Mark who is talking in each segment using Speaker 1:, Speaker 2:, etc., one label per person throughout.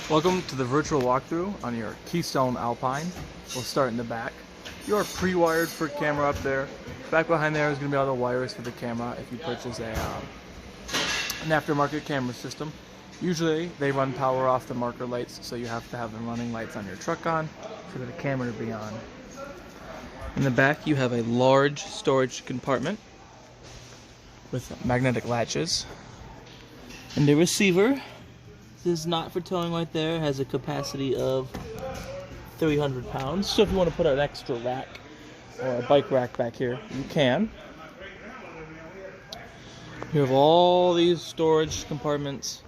Speaker 1: Welcome to the virtual walkthrough on your Keystone Alpine. We'll start in the back. You are pre-wired for camera up there. Back behind there is going to be all the wires for the camera if you purchase an aftermarket camera system. Usually they run power off the marker lights, so you have to have the running lights on your truck on for the camera to be on. In the back you have a large storage compartment with magnetic latches. And the receiver, this is not for towing right there, has a capacity of 300 pounds. So if you want to put an extra rack or a bike rack back here, you can. You have all these storage compartments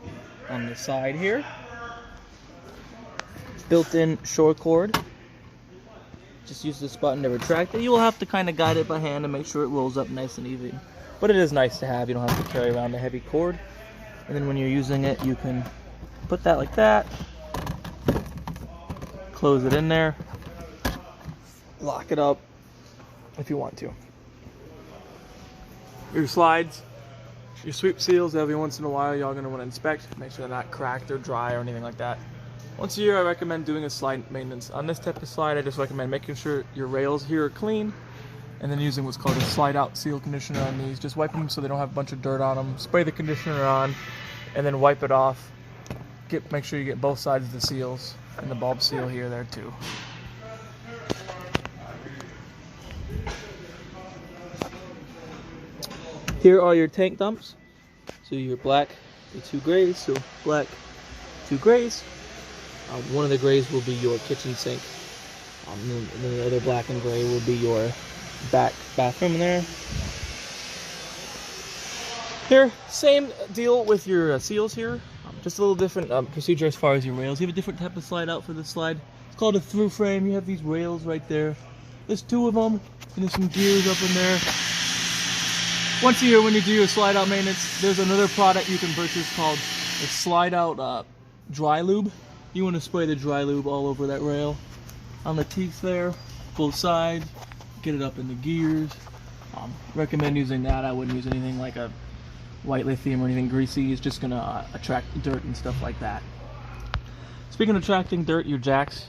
Speaker 1: on the side here. Built-in shore cord. Just use this button to retract it. You will have to kind of guide it by hand to make sure it rolls up nice and even. But it is nice to have. You don't have to carry around a heavy cord. And then when you're using it, you can put that like that, close it in there, lock it up if you want to. Your slides, your sweep seals, every once in a while y'all gonna want to inspect, make sure they're not cracked or dry or anything like that. Once a year I recommend doing a slide maintenance. On this type of slide I just recommend making sure your rails here are clean and then using what's called a slide out seal conditioner on these. Just wipe them so they don't have a bunch of dirt on them, spray the conditioner on, and then wipe it off. Make sure you get both sides of the seals and the bulb seal here there too. Here are your tank dumps. So your black, the two grays. So black, two grays. One of the grays will be your kitchen sink. And then the other black and gray will be your bathroom in there. Here, same deal with your seals here. Just a little different procedure as far as your rails. You have a different type of slide out for this slide. It's called a through frame. You have these rails right there. There's two of them, and there's some gears up in there. Once a year when you do your slide out maintenance, there's another product you can purchase called a slide out dry lube. You want to spray the dry lube all over that rail. On the teeth there, both sides, get it up in the gears. Recommend using that. I wouldn't use anything like a white lithium or anything greasy. Is just gonna attract dirt and stuff like that. Speaking of attracting dirt, your jacks,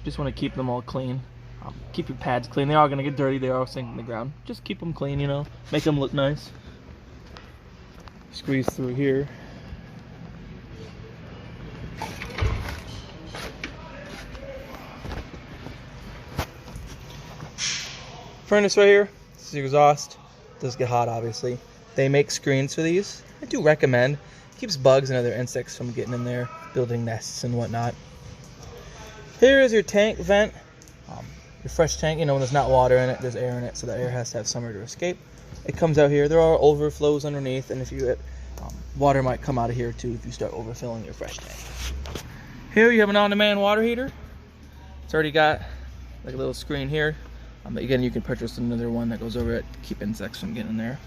Speaker 1: just want to keep them all clean. Keep your pads clean. They are gonna get dirty. They are sinking the ground. Just keep them clean, you know. Make them look nice. Squeeze through here. Furnace right here. This is your exhaust. It does get hot, obviously. They make screens for these. I do recommend. It keeps bugs and other insects from getting in there, building nests and whatnot. Here is your tank vent. Your fresh tank, you know, when there's not water in it, there's air in it, so the air has to have somewhere to escape. It comes out here. There are overflows underneath, and if you water might come out of here too if you start overfilling your fresh tank. Here you have an on-demand water heater. It's already got like a little screen here. Again, you can purchase another one that goes over it to keep insects from getting in there.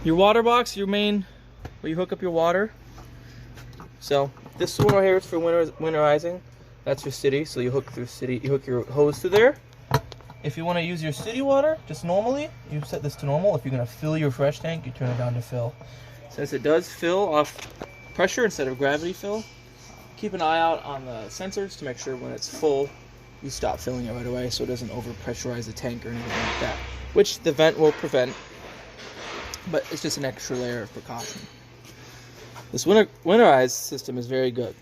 Speaker 1: Your water box, your main, where you hook up your water. So this one right here is for winterizing. That's your city, so you hook your hose through there. If you want to use your city water, just normally, you set this to normal. If you're going to fill your fresh tank, you turn it down to fill. Since it does fill off pressure instead of gravity fill, keep an eye out on the sensors to make sure when it's full, you stop filling it right away so it doesn't overpressurize the tank or anything like that, which the vent will prevent. But it's just an extra layer of precaution. This winterized system is very good.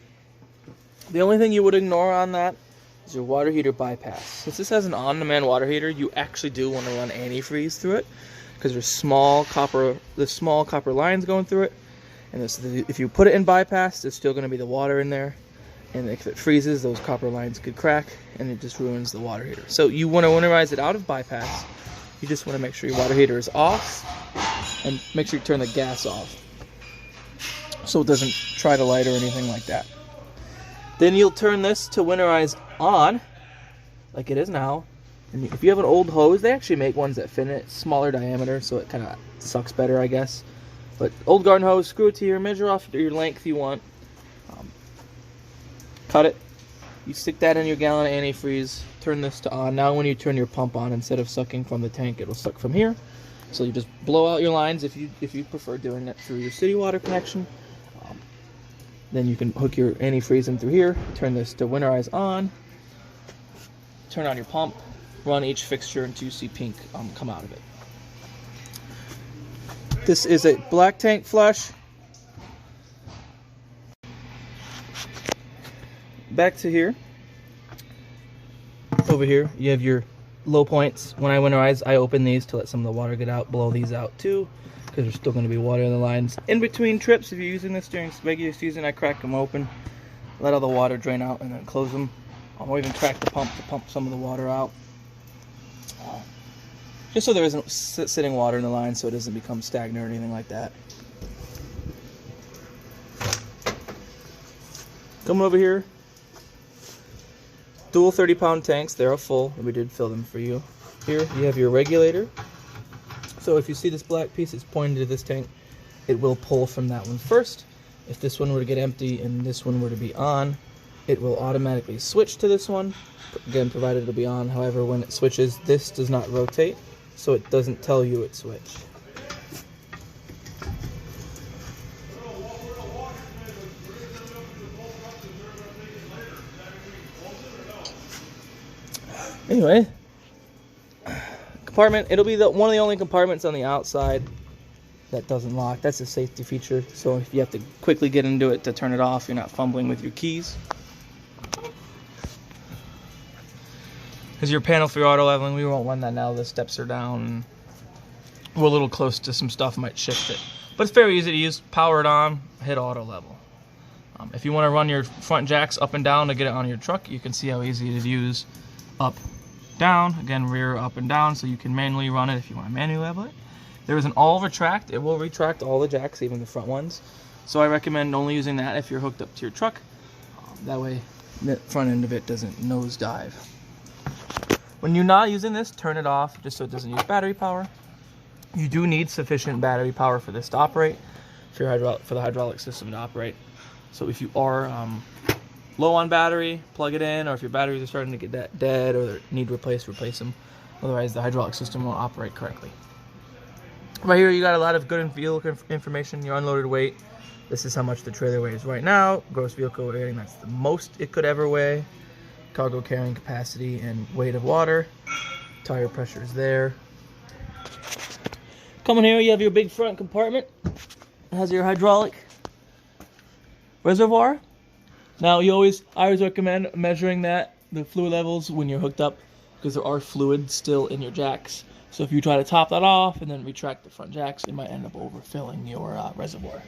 Speaker 1: The only thing you would ignore on that is your water heater bypass. Since this has an on-demand water heater, you actually do want to run antifreeze through it because there's small copper lines going through it. And if you put it in bypass, there's still going to be the water in there. And if it freezes, those copper lines could crack and it just ruins the water heater. So you want to winterize it out of bypass. You just want to make sure your water heater is off and make sure you turn the gas off so it doesn't try to light or anything like that. Then you'll turn this to winterize on like it is now. And if you have an old hose, they actually make ones that fit in it, smaller diameter, so it kind of sucks better, I guess. But old garden hose, screw it to here, measure off your length you want. Cut it. You stick that in your gallon of antifreeze. Turn this to on. Now when you turn your pump on, instead of sucking from the tank, it'll suck from here. So you just blow out your lines if you prefer doing it through your city water connection. Then you can hook your antifreeze in through here, turn this to winterize on, turn on your pump, run each fixture until you see pink come out of it. This is a black tank flush. Back to here. Over here, you have your low points. When I winterize, I open these to let some of the water get out, blow these out too, because there's still going to be water in the lines. In between trips, if you're using this during regular season, I crack them open, let all the water drain out, and then close them. Or even crack the pump to pump some of the water out. Just so there isn't sitting water in the line, so it doesn't become stagnant or anything like that. Coming over here, dual 30-pound tanks. They're all full, and we did fill them for you. Here you have your regulator. So if you see this black piece, it's pointed to this tank. It will pull from that one first. If this one were to get empty and this one were to be on, it will automatically switch to this one. Again, provided it'll be on. However, when it switches, this does not rotate, so it doesn't tell you it switched. Anyway, compartment, it'll be one of the only compartments on the outside that doesn't lock. That's a safety feature, so if you have to quickly get into it to turn it off, you're not fumbling with your keys. Because your panel for your auto leveling, we won't run that now. The steps are down and we're a little close to some stuff, might shift it. But it's very easy to use. Power it on, hit auto level. If you want to run your front jacks up and down to get it on your truck, you can see how easy it is to use. Up, down, again rear up and down, so you can manually run it if you want to manually level it. There is an all retract. It will retract all the jacks, even the front ones. So I recommend only using that if you're hooked up to your truck. That way the front end of it doesn't nosedive. When you're not using this, turn it off just so it doesn't use battery power. You do need sufficient battery power for this to operate, for the hydraulic system to operate. So if you are low on battery, plug it in, or if your batteries are starting to get dead or need replaced, replace them. Otherwise, the hydraulic system won't operate correctly. Right here, you got a lot of good vehicle information, your unloaded weight. This is how much the trailer weighs right now. Gross vehicle rating, that's the most it could ever weigh. Cargo carrying capacity and weight of water. Tire pressure is there. Coming here, you have your big front compartment. It has your hydraulic reservoir. Now, I always recommend measuring the fluid levels when you're hooked up, because there are fluids still in your jacks. So if you try to top that off and then retract the front jacks, it might end up overfilling your reservoir.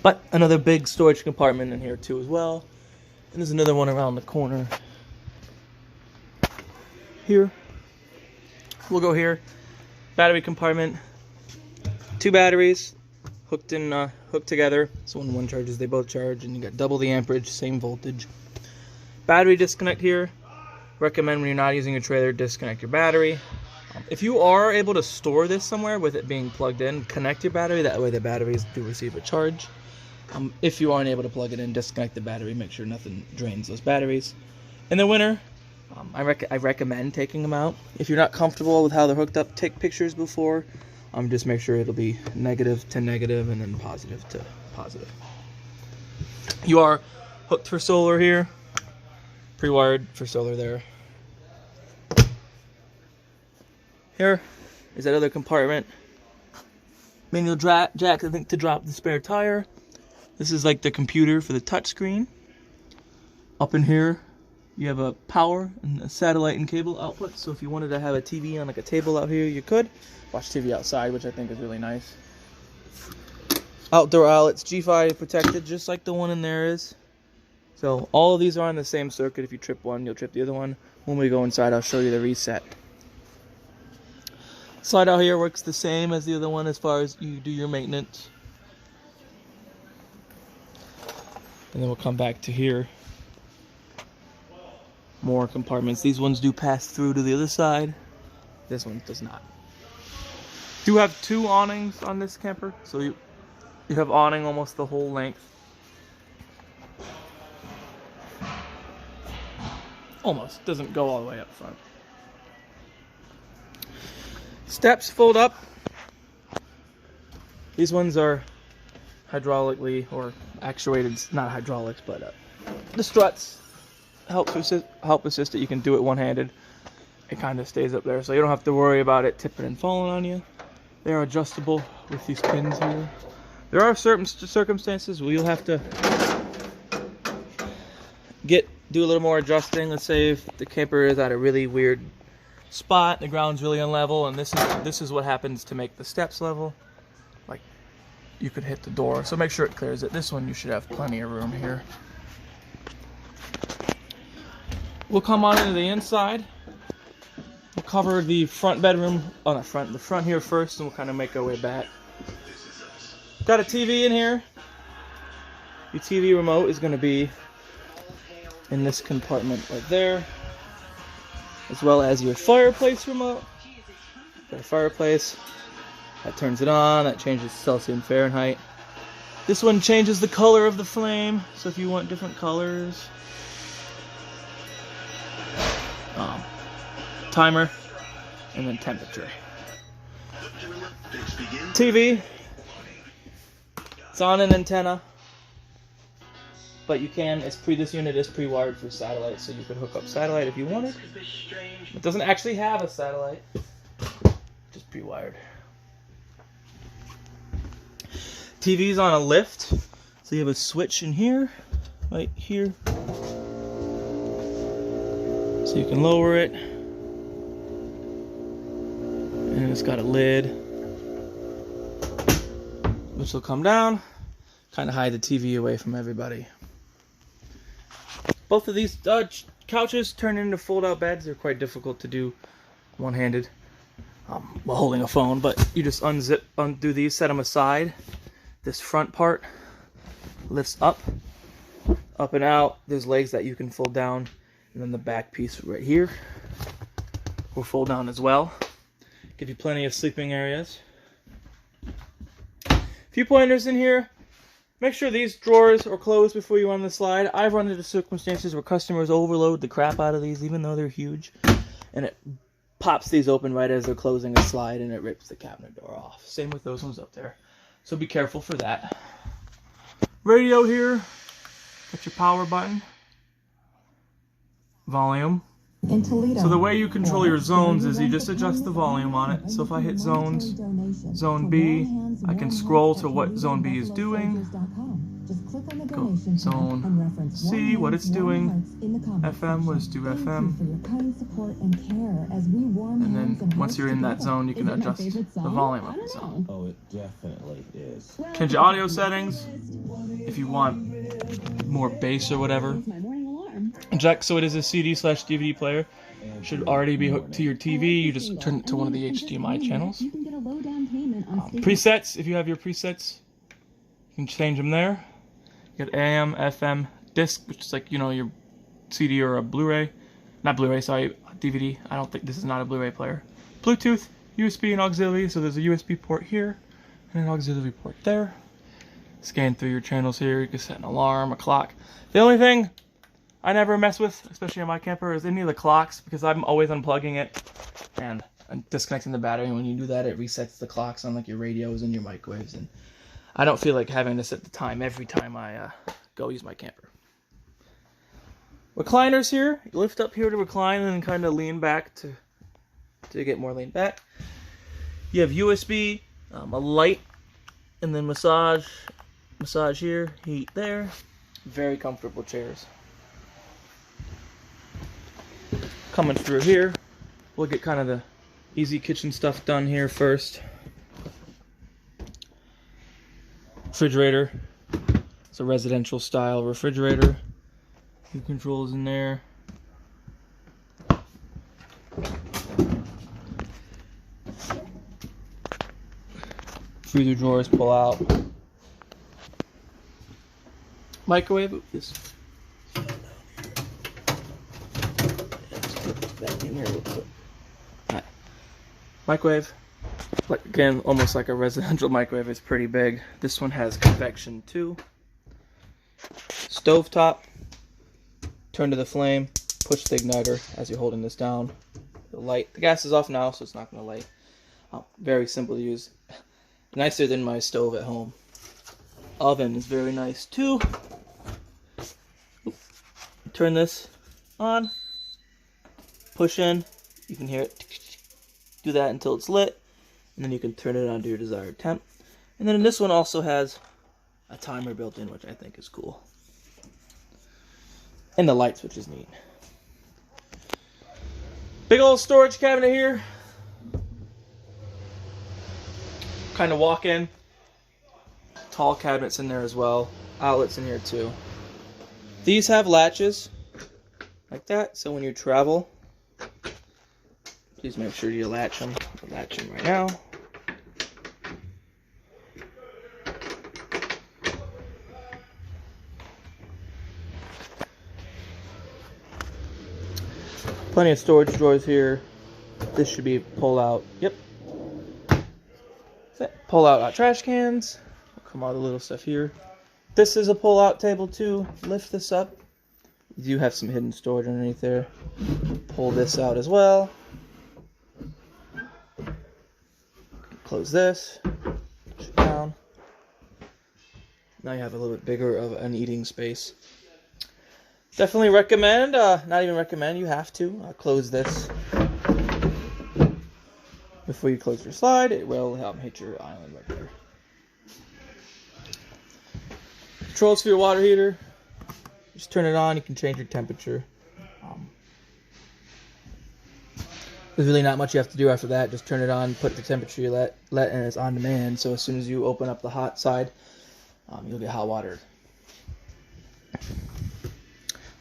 Speaker 1: But another big storage compartment in here too as well. And there's another one around the corner here. We'll go here. Battery compartment. 2 batteries hooked together. So when one charges, they both charge, and you got double the amperage, same voltage. Battery disconnect here. Recommend when you're not using your trailer, disconnect your battery. If you are able to store this somewhere with it being plugged in, connect your battery. That way the batteries do receive a charge. If you aren't able to plug it in, disconnect the battery. Make sure nothing drains those batteries. In the winter, I recommend taking them out. If you're not comfortable with how they're hooked up, take pictures before. Just make sure it'll be negative to negative and then positive to positive. You are hooked for solar here. Pre-wired for solar there. Here is that other compartment. Manual jack, I think, to drop the spare tire. This is like the computer for the touchscreen. Up in here, you have a power and a satellite and cable output. So if you wanted to have a TV on like a table out here, you could. Watch TV outside, which I think is really nice. Outdoor outlets, G5 protected, just like the one in there is. So all of these are on the same circuit. If you trip one, you'll trip the other one. When we go inside, I'll show you the reset. Slide out here works the same as the other one as far as you do your maintenance. And then we'll come back to here. More compartments. These ones do pass through to the other side. This one does not. Do have 2 awnings on this camper, so you have awning almost the whole length. Almost. Doesn't go all the way up front. Steps fold up. These ones are hydraulically or actuated, not hydraulics, but the struts help assist it. You can do it one-handed. It kind of stays up there, so you don't have to worry about it tipping and falling on you. They are adjustable with these pins here. There are certain circumstances where you'll have to do a little more adjusting. Let's say if the camper is at a really weird spot, the ground's really unlevel, and this is what happens to make the steps level. Like, you could hit the door, so make sure it clears it. This one you should have plenty of room here. We'll come on into the inside. We'll cover the front bedroom, the front here first, and we'll kind of make our way back. Got a TV in here. Your TV remote is going to be in this compartment right there, as well as your fireplace remote. Got a fireplace. That turns it on. That changes Celsius and Fahrenheit. This one changes the color of the flame, so if you want different colors. Timer, and then temperature. TV. It's on an antenna, but you can. This unit is pre-wired for satellite, so you could hook up satellite if you wanted. It doesn't actually have a satellite, just pre-wired. TV's on a lift, so you have a switch in here, right here, so you can lower it. And it's got a lid, which will come down, kind of hide the TV away from everybody. Both of these couches turn into fold-out beds. They're quite difficult to do one-handed while holding a phone, but you just undo these, set them aside. This front part lifts up and out. There's legs that you can fold down, and then the back piece right here will fold down as well. Give you plenty of sleeping areas. A few pointers in here. Make sure these drawers are closed before you run the slide. I've run into circumstances where customers overload the crap out of these, even though they're huge, and it pops these open right as they're closing a slide, and it rips the cabinet door off. Same with those ones up there. So be careful for that. Radio here. Got your power button. Volume. So the way you control your zones is you just adjust the volume on it. So if I hit zones, zone B, I can scroll to what zone B is doing. Go zone C, what it's doing. FM, what it's do FM. And then once you're in that zone, you can adjust the volume of the zone.
Speaker 2: Oh, it definitely is.
Speaker 1: Change your audio settings if you want more bass or whatever. Jack, so it is a CD/DVD player. Should already be hooked to your TV. You just turn it to one of the HDMI channels. Presets, if you have your presets, you can change them there. You got AM, FM, disc, which is like, you know, your CD or a Blu-ray. Not Blu-ray, sorry, DVD. I don't think this is not a Bluray player. Bluetooth, USB, and auxiliary. So there's a USB port here and an auxiliary port there. Scan through your channels here. You can set an alarm, a clock. The only thing I never mess with, especially on my camper, is any of the clocks, because I'm always unplugging it and disconnecting the battery. And when you do that, it resets the clocks on like your radios and your microwaves, and I don't feel like having to set the time every time I go use my camper. Recliners here. You lift up here to recline and then kind of lean back to get more lean back. You have USB, a light, and then massage here, heat there. Very comfortable chairs. Coming through here, we'll get kind of the easy kitchen stuff done here first. Refrigerator. It's a residential style refrigerator. Few controls in there. Freezer drawers pull out. Microwave. Oops, this. Back in here real quick. Alright. Microwave. Like, again, almost like a residential microwave. It's pretty big. This one has convection too. Stovetop. Turn to the flame. Push the igniter as you're holding this down. It'll light. The gas is off now, so it's not going to light. Very simple to use. Nicer than my stove at home. oven is very nice too. Oop. Turn this on, push in, you can hear it. Do that until it's lit, and then you can turn it on to your desired temp. And then this one also has a timer built in, which I think is cool. And the lights, which is neat. Big old storage cabinet here. Kind of walk in. Tall cabinets in there as well. Outlets in here too. These have latches like that, so when you travel, please make sure you latch them. I'll latch them right now. Plenty of storage drawers here. This should be pull out. Yep. Pull out trash cans. Come out the little stuff here. This is a pull out table too. Lift this up. You do have some hidden storage underneath there. Pull this out as well. Close this. Push it down. Now you have a little bit bigger of an eating space. Definitely recommend, not even recommend, you have to close this before you close your slide. It will help hit your island right there. Controls for your water heater. Just turn it on, you can change your temperature. There's really not much you have to do after that. Just turn it on, put the temperature you let and it's on demand. So as soon as you open up the hot side, you'll get hot water.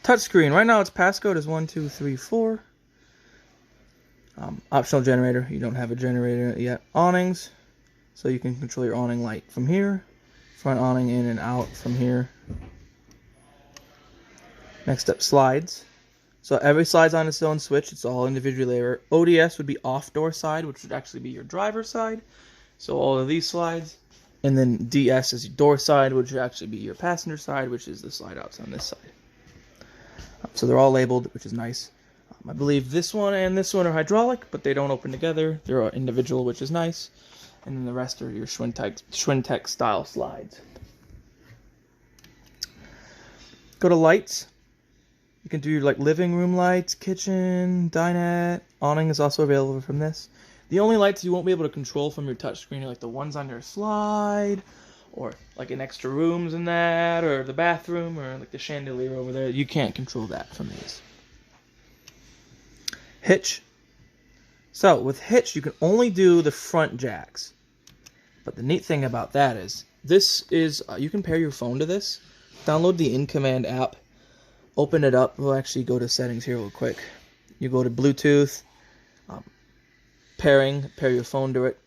Speaker 1: Touchscreen. Right now its passcode is 1234. Optional generator. You don't have a generator yet. Awnings. So you can control your awning light from here. Front awning in and out from here. Next up, slides. So every slide's on its own switch. It's all individually layered. ODS would be off door side, which would actually be your driver's side. So all of these slides. And then DS is your door side, which would actually be your passenger side, which is the slide outs on this side. So they're all labeled, which is nice. I believe this one and this one are hydraulic, but they don't open together. They're individual, which is nice. And then the rest are your Schwintek style slides. Go to lights. You can do like living room lights, kitchen, dinette. Awning is also available from this. The only lights you won't be able to control from your touchscreen are like the ones on your slide, or like in extra rooms in that, or the bathroom, or like the chandelier over there. You can't control that from these. Hitch. So with hitch, you can only do the front jacks. But the neat thing about that is, this is, you can pair your phone to this. Download the in-command app. Open it up. We'll actually go to settings here real quick. You go to Bluetooth, pairing, pair your phone to it.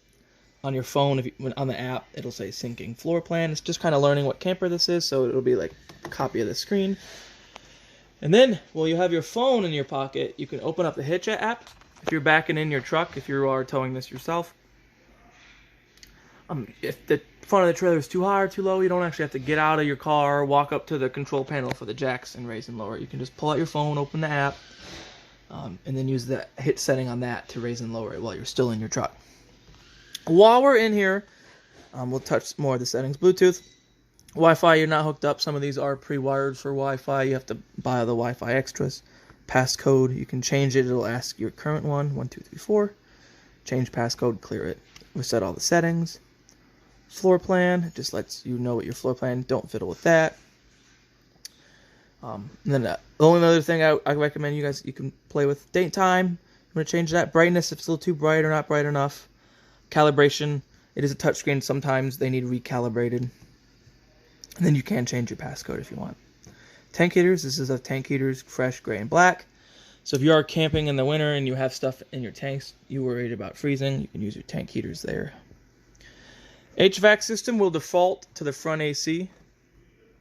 Speaker 1: On your phone, on the app, it'll say syncing floor plan. It's just kind of learning what camper this is, so it'll be like a copy of the screen. And then, while you have your phone in your pocket, you can open up the Hitch app. If you're backing in your truck, if you are towing this yourself. If the front of the trailer is too high or too low, you don't actually have to get out of your car, walk up to the control panel for the jacks and raise and lower. You can just pull out your phone, open the app, and then use the hit setting on that to raise and lower it while you're still in your truck. While we're in here, we'll touch more of the settings. Bluetooth, Wi-Fi, you're not hooked up. Some of these are pre-wired for Wi-Fi. You have to buy the Wi-Fi extras. Passcode, you can change it. It'll ask your current one, 1234. Change passcode, clear it. Reset all the settings. Floor plan, it just lets you know what your floor plan. Don't fiddle with that. And then the only other thing I recommend you can play with, date time. You want to change that. Brightness, if it's a little too bright or not bright enough. Calibration, it is a touchscreen. Sometimes they need recalibrated. And then you can change your passcode if you want. Tank heaters, this is a tank heaters, fresh, gray, and black. So if you are camping in the winter and you have stuff in your tanks, you're worried about freezing, you can use your tank heaters there. HVAC system will default to the front AC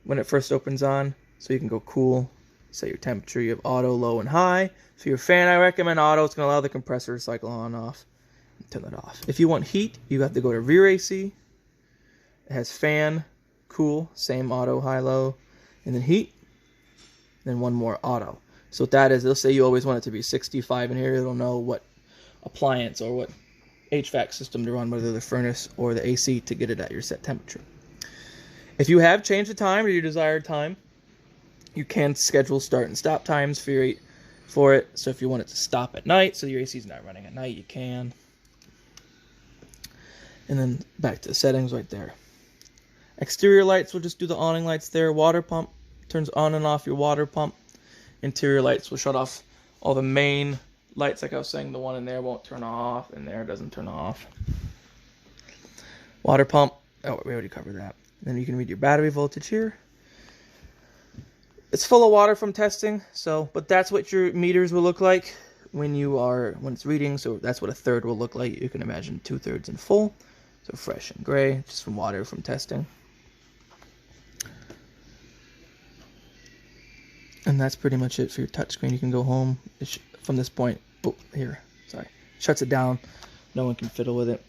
Speaker 1: when it first opens on. So you can go cool, set your temperature. You have auto, low, and high. For your fan, I recommend auto. It's going to allow the compressor to cycle on and off. Turn that off. If you want heat, you have to go to rear AC. It has fan, cool, same auto, high, low, and then heat. Then one more auto. So what that is, they'll say you always want it to be 65 in here. It'll know what appliance or what HVAC system to run, whether the furnace or the AC, to get it at your set temperature. If you have changed the time or your desired time, you can schedule start and stop times for it. So if you want it to stop at night, so your AC is not running at night, you can. And then back to the settings right there. Exterior lights will just do the awning lights there. Water pump turns on and off your water pump. Interior lights will shut off all the main lights. Like I was saying, the one in there won't turn off, and there doesn't turn off. Water pump, oh, we already covered that. Then you can read your battery voltage here. It's full of water from testing, so, but that's what your meters will look like when it's reading. So that's what a third will look like. You can imagine 2/3 in full, so fresh and gray, just from water from testing. And that's pretty much it for your touchscreen. You can go home from this point. Oh, here, sorry, shuts it down. No one can fiddle with it.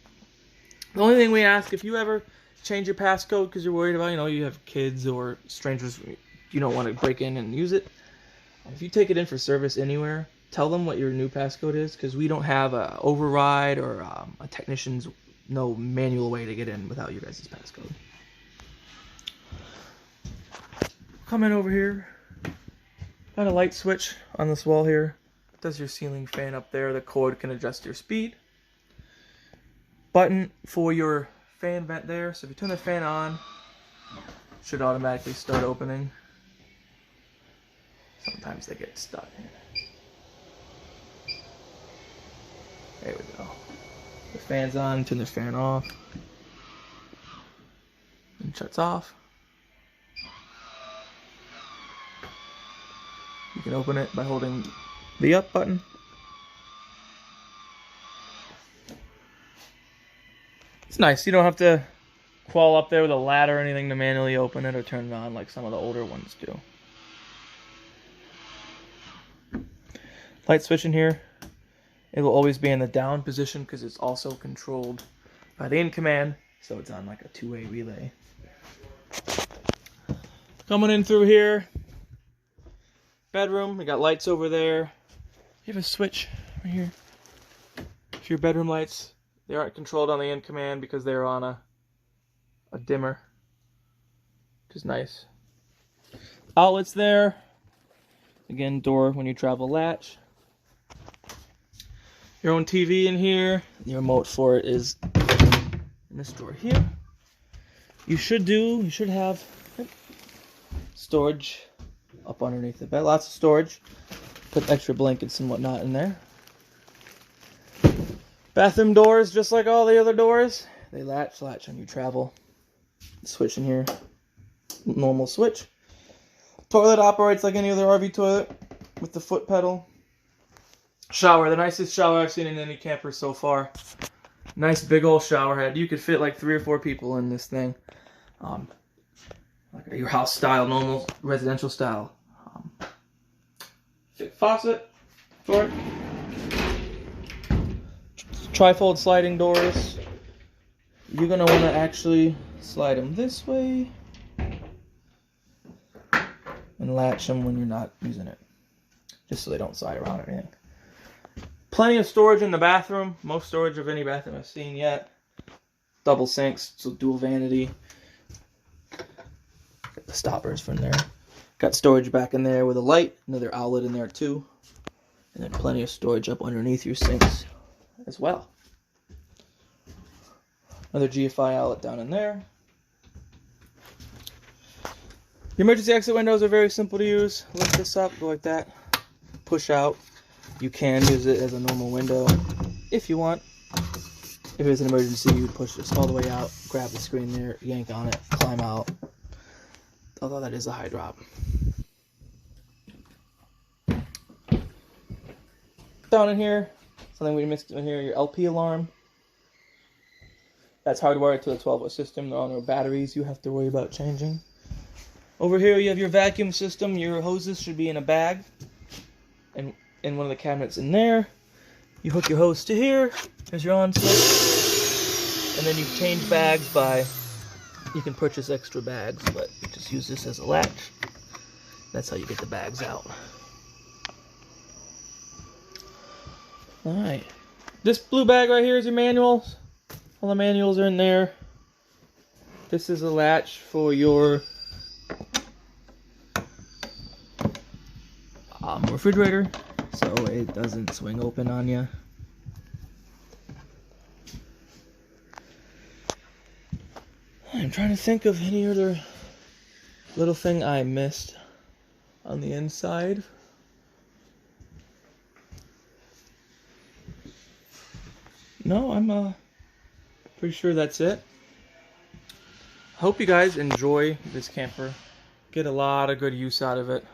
Speaker 1: The only thing we ask, if you ever change your passcode because you're worried about, you have kids or strangers, you don't want to break in and use it. If you take it in for service anywhere, tell them what your new passcode is, because we don't have a override or a technician's no manual way to get in without your guys' passcode. Come in over here. Got a light switch on this wall here. It does your ceiling fan up there. The cord can adjust your speed. Button for your fan vent there. So if you turn the fan on, it should automatically start opening. Sometimes they get stuck. There we go. The fan's on, turn the fan off. And shuts off. You can open it by holding the up button. It's nice. You don't have to crawl up there with a ladder or anything to manually open it or turn it on like some of the older ones do. Light switch in here. It will always be in the down position because it's also controlled by the in command, so it's on like a two-way relay. Coming in through here. Bedroom, we got lights over there. You have a switch right here for your bedroom lights. They aren't controlled on the in command because they're on a dimmer, which is nice. Outlets there. Again, door when you travel latch. Your own TV in here. The remote for it is in this door here. You should have storage up underneath the bed. Lots of storage. Put extra blankets and whatnot in there. Bathroom doors, just like all the other doors. They latch on you travel. Switch in here. Normal switch. Toilet operates like any other RV toilet with the foot pedal. Shower, the nicest shower I've seen in any camper so far. Nice big old shower head. You could fit like 3 or 4 people in this thing. Like your house style, normal residential style. Faucet for it. Trifold sliding doors. You're gonna want to actually slide them this way and latch them when you're not using it, just so they don't slide around or anything. Plenty of storage in the bathroom. Most storage of any bathroom I've seen yet. Double sinks, so dual vanity. Got the stoppers from there. Got storage back in there with a light. Another outlet in there too. And then plenty of storage up underneath your sinks as well. Another GFI outlet down in there. Your emergency exit windows are very simple to use. Lift this up, go like that. Push out. You can use it as a normal window if you want. If there's an emergency, you would push this all the way out, grab the screen there, yank on it, climb out. Although that is a high drop. Down in here, something we mixed in here, your LP alarm. That's hardwired to a 12-volt system. There are no batteries you have to worry about changing. Over here you have your vacuum system. Your hoses should be in a bag. And in one of the cabinets in there. You hook your hose to here. There's your on switch. And then you change bags by, you can purchase extra bags, but you just use this as a latch. That's how you get the bags out. Alright. This blue bag right here is your manuals. All the manuals are in there. This is a latch for your refrigerator, so it doesn't swing open on you. I'm trying to think of any other little thing I missed on the inside. No, I'm pretty sure that's it. Hope you guys enjoy this camper. Get a lot of good use out of it.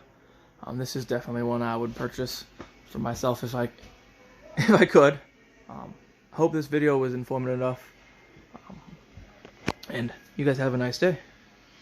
Speaker 1: This is definitely one I would purchase for myself if I could. Hope this video was informative enough. And you guys have a nice day.